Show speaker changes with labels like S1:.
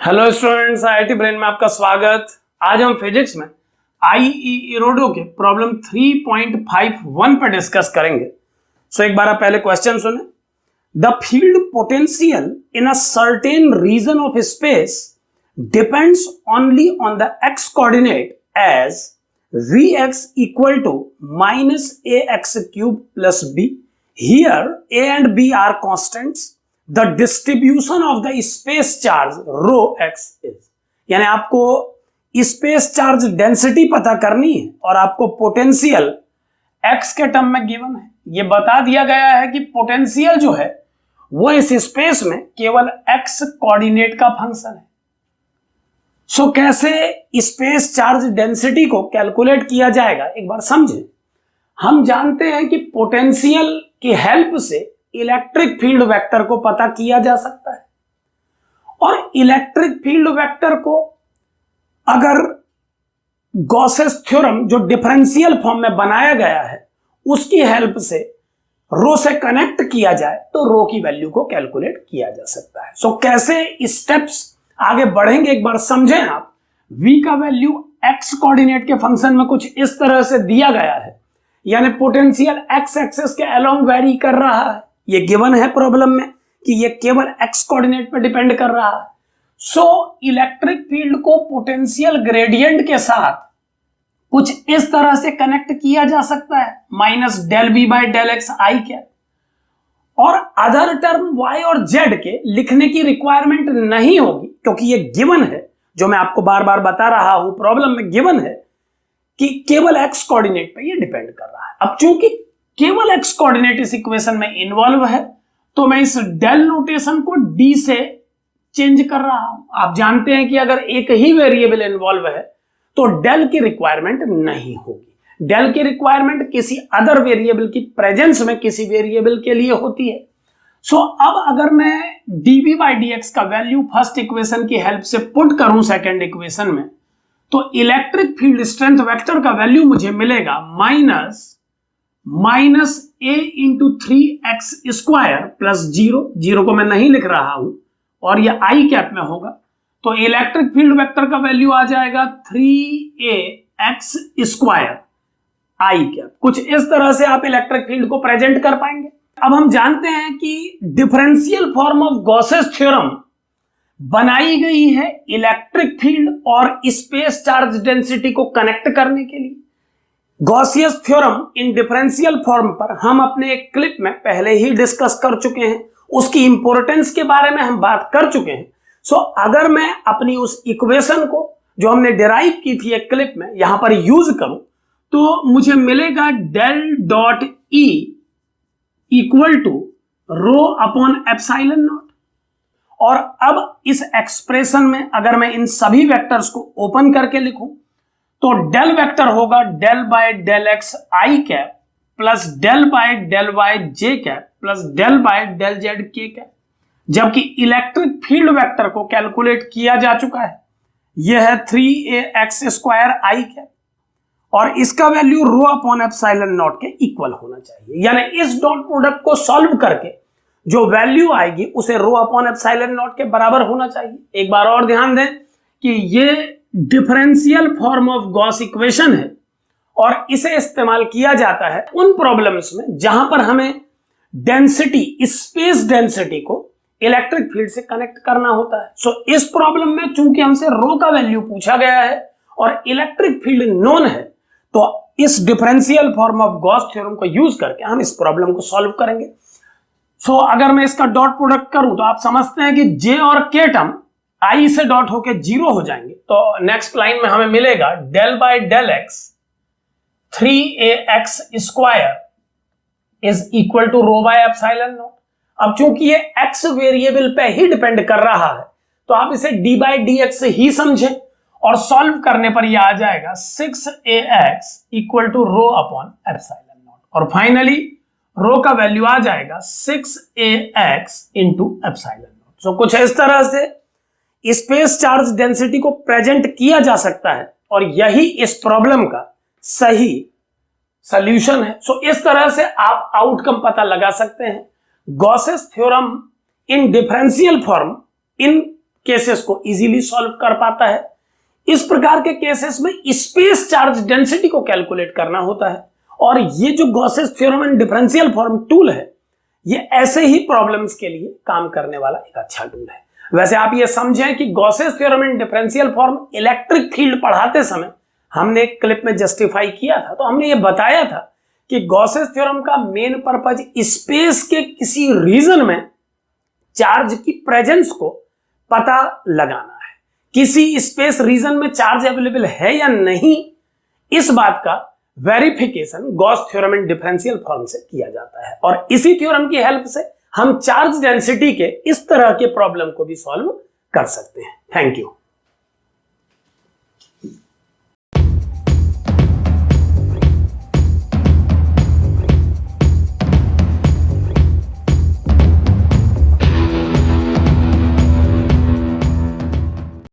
S1: Hello students, IIT brain में आपका स्वागत। आज हम फिजिक्स में आईई इरोडो के प्रॉब्लम 3.51 पर डिस्कस करेंगे। एक बार आप पहले क्वेश्चन सुने। The field potential in a certain region of space depends only on the x coordinate as vx equal to minus ax cube plus b. Here a and b are constants. The distribution of the space charge rho x is, यानी आपको space charge density पता करनी है और आपको potential x के term में given है। ये बता दिया गया है कि पोटेंशियल जो है वो इस स्पेस में केवल x कोऑर्डिनेट का फंक्शन है। कैसे स्पेस चार्ज डेंसिटी को कैलकुलेट किया जाएगा एक बार समझें। हम जानते हैं कि पोटेंशियल की हेल्प से इलेक्ट्रिक फील्ड वेक्टर को पता किया जा सकता है और इलेक्ट्रिक फील्ड वेक्टर को अगर गॉसेस थ्योरम जो डिफरेंशियल फॉर्म में बनाया गया है उसकी हेल्प से रो से कनेक्ट किया जाए तो रो की वैल्यू को कैलकुलेट किया जा सकता है। कैसे स्टेप्स आगे बढ़ेंगे एक बार समझें आप। v का वैल्यू x कोऑर्डिनेट के फंक्शन में कुछ इस तरह से दिया गया है, यानी पोटेंशियल x एक्सिस के अलोंग वेरी कर रहा है। ये गिवन है प्रॉब्लम में कि ये केवल x कोऑर्डिनेट पर डिपेंड कर रहा है। इलेक्ट्रिक फील्ड को पोटेंशियल ग्रेडियंट के साथ कुछ इस तरह से कनेक्ट किया जा सकता है, minus del B by del x i cap. और अदर टर्म y और z के लिखने की रिक्वायरमेंट नहीं होगी क्योंकि ये गिवन है, जो मैं आपको बार बार बता रहा हूं प्रॉब्लम में गिवन है कि केवल x कोऑर्डिनेट पे ये डिपेंड कर रहा है। अब चूंकि केवल x कोऑर्डिनेट इस इक्वेशन में इन्वॉल्व है तो मैं इस डेल नोटेशन को d से चेंज कर रहा हूं। आप जानते हैं कि अगर एक ही वेरिएबल इन्वॉल्व है तो डेल की रिक्वायरमेंट नहीं होगी। डेल की रिक्वायरमेंट किसी अदर वेरिएबल की प्रेजेंस में किसी वेरिएबल के लिए होती है। अब अगर मैं dv बाई dx का वैल्यू फर्स्ट इक्वेशन की हेल्प से पुट करूं सेकंड इक्वेशन में तो इलेक्ट्रिक फील्ड स्ट्रेंथ वेक्टर का वैल्यू मुझे मिलेगा minus a into 3x square plus 0 को मैं नहीं लिख रहा हूं और ये आई कैप में होगा तो इलेक्ट्रिक फील्ड वेक्टर का वैल्यू आ जाएगा 3ax स्क्वायर आई कैप। कुछ इस तरह से आप इलेक्ट्रिक फील्ड को प्रेजेंट कर पाएंगे। अब हम जानते हैं कि differential form of Gauss's theorem बनाई गई है इलेक्ट्रिक फील्ड और स्पेस चार्ज डेंसिटी को कनेक्ट करने के लिए। गॉसियस थ्योरम इन डिफरेंशियल फॉर्म पर हम अपने एक क्लिप में पहले ही डिस्कस कर चुके हैं, उसकी इंपॉर्टेंस के बारे में हम बात कर चुके हैं। अगर मैं अपनी उस इक्वेशन को जो हमने डिराइव की थी एक क्लिप में यहां पर यूज करूं तो मुझे मिलेगा del dot E equal to rho upon epsilon naught. और अब इस एक्सप्रेशन में अगर मैं इन सभी वेक्टर्स को ओपन करके लिखूं तो डेल वेक्टर होगा del by del x i cap plus del by del y j cap plus del by del z k cap. जबकि इलेक्ट्रिक फील्ड वेक्टर को कैलकुलेट किया जा चुका है, यह है 3ax स्क्वायर आई कैप और इसका value row upon epsilon not के इक्वल होना चाहिए। यानी इस डॉट प्रोडक्ट को सॉल्व करके जो वैल्यू आएगी उसे रो अपॉन एप्सिलॉन नॉट के बराबर होना चाहिए। एक बार और ध्यान दें कि ये differential form of Gauss equation है और इसे इस्तेमाल किया जाता है उन प्रॉब्लम्स में जहां पर हमें डेंसिटी, स्पेस डेंसिटी को इलेक्ट्रिक फील्ड से कनेक्ट करना होता है। इस प्रॉब्लम में चूंकि हमसे रो का वैल्यू पूछा गया है और इलेक्ट्रिक फील्ड नोन है तो इस differential form of Gauss theorem को यूज करके हम इस प्रॉब्लम को सॉल्व करेंगे। अगर मैं इसका डॉट प्रोडक्ट करूं तो आप समझते हैं कि जे और के टर्म आई से डॉट होके 0 हो जाएंगे। तो नेक्स्ट लाइन में हमें मिलेगा del by del x 3ax square is equal to rho by epsilon naught. अब चूंकि ये x वेरिएबल पे ही डिपेंड कर रहा है तो आप इसे d बाई dx ही समझें और सॉल्व करने पर यह आ जाएगा 6ax equal to rho upon epsilon naught और फाइनली रो का वैल्यू आ जाएगा 6ax इंटू एप्सिलॉन नॉट। कुछ इस तरह से स्पेस चार्ज डेंसिटी को प्रेजेंट किया जा सकता है और यही इस प्रॉब्लम का सही सॉल्यूशन है। इस तरह से आप आउटकम पता लगा सकते हैं। Gauss's theorem in differential form in cases को इजीली सॉल्व कर पाता है। इस प्रकार के केसेस में स्पेस चार्ज डेंसिटी को कैलकुलेट करना होता है और ये जो Gauss's theorem and differential form tool है ये ऐसे ही प्रॉब्लम्स के लिए काम करने वाला एक अच्छा टूल है। वैसे आप ये समझें कि Gauss's theorem and differential form electric field पढ़ाते समय हमने एक क्लिप में जस्टिफाई किया था, तो हमने ये बताया था कि गॉसेस थ्योरम का मेन पर्पज स्पेस के किसी रीजन में चार्ज की प्रेजेंस को पता लगाना है। किसी स्पेस रीजन में चार्ज अवेलेबल है या नहीं, इस बात का verification Gauss theorem and differential form से किया जाता है और इसी थ्योरम की हेल्प से हम चार्ज डेंसिटी के इस तरह के प्रॉब्लम को भी सॉल्व कर सकते हैं। Thank you.